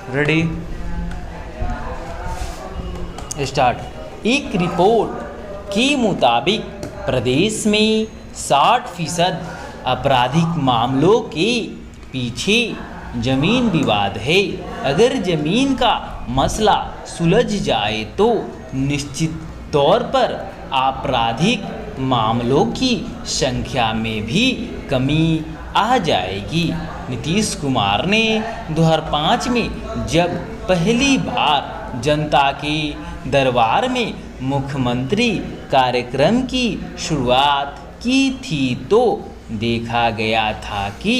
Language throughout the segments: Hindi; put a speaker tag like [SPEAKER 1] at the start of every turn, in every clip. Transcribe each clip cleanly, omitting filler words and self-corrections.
[SPEAKER 1] Ready start. एक रिपोर्ट के मुताबिक प्रदेश में 60% आपराधिक मामलों के पीछे जमीन विवाद है। अगर जमीन का मसला सुलझ जाए तो निश्चित तौर पर आपराधिक मामलों की संख्या में भी कमी आ जाएगी। नीतीश कुमार ने 2005 में जब पहली बार जनता के दरबार में मुख्यमंत्री कार्यक्रम की शुरुआत की थी तो देखा गया था कि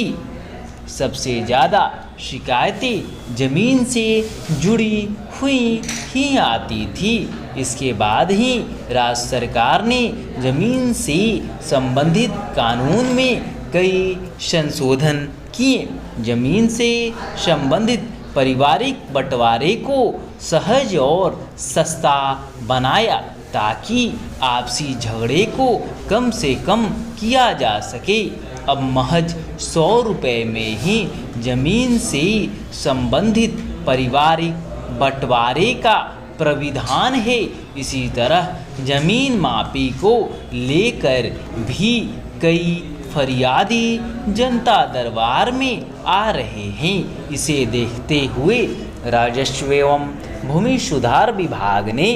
[SPEAKER 1] सबसे ज़्यादा शिकायतें ज़मीन से जुड़ी हुई ही आती थी। इसके बाद ही राज्य सरकार ने ज़मीन से संबंधित कानून में कई संशोधन किए। ज़मीन से संबंधित पारिवारिक बंटवारे को सहज और सस्ता बनाया ताकि आपसी झगड़े को कम से कम किया जा सके। अब महज 100 रुपये में ही जमीन से संबंधित पारिवारिक बंटवारे का प्राविधान है। इसी तरह जमीन मापी को लेकर भी कई फरियादी जनता दरबार में आ रहे हैं। इसे देखते हुए राजस्व एवं भूमि सुधार विभाग ने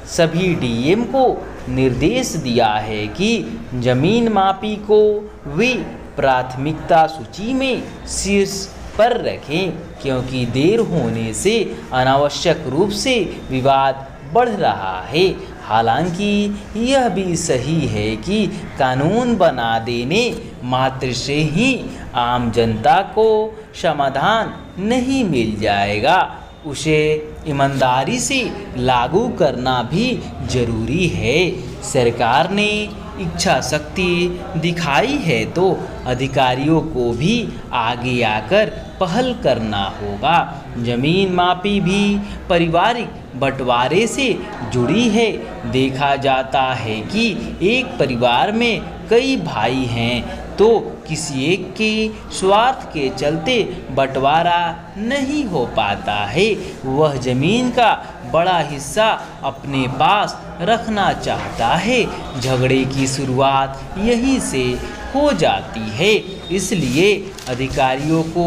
[SPEAKER 1] सभी डीएम को निर्देश दिया है कि जमीन मापी को वे प्राथमिकता सूची में शीर्ष पर रखें, क्योंकि देर होने से अनावश्यक रूप से विवाद बढ़ रहा है। हालांकि यह भी सही है कि कानून बना देने मात्र से ही आम जनता को समाधान नहीं मिल जाएगा, उसे ईमानदारी से लागू करना भी जरूरी है। सरकार ने इच्छा शक्ति दिखाई है तो अधिकारियों को भी आगे आकर पहल करना होगा। जमीन मापी भी पारिवारिक बंटवारे से जुड़ी है। देखा जाता है कि एक परिवार में कई भाई हैं तो किसी एक के स्वार्थ के चलते बंटवारा नहीं हो पाता है। वह जमीन का बड़ा हिस्सा अपने पास रखना चाहता है। झगड़े की शुरुआत यहीं से हो जाती है। इसलिए अधिकारियों को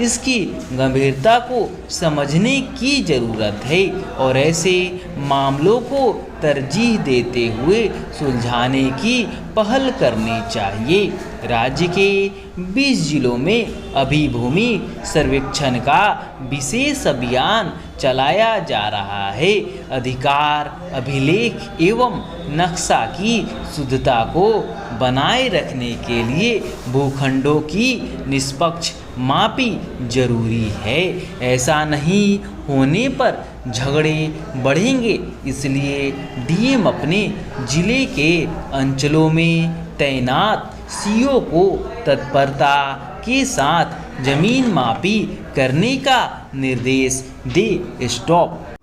[SPEAKER 1] इसकी गंभीरता को समझने की ज़रूरत है और ऐसे मामलों को तरजीह देते हुए सुलझाने की पहल करनी चाहिए। राज्य के 20 जिलों में अभी भूमि सर्वेक्षण का विशेष अभियान चलाया जा रहा है। अधिकार अभिलेख एवं नक्शा की शुद्धता को बनाए रखने के लिए भूखंडों की निष्पक्ष मापी जरूरी है। ऐसा नहीं होने पर झगड़े बढ़ेंगे। इसलिए डीएम अपने जिले के अंचलों में तैनात सीओ को तत्परता के साथ जमीन मापी करने का निर्देश दे। स्टॉप।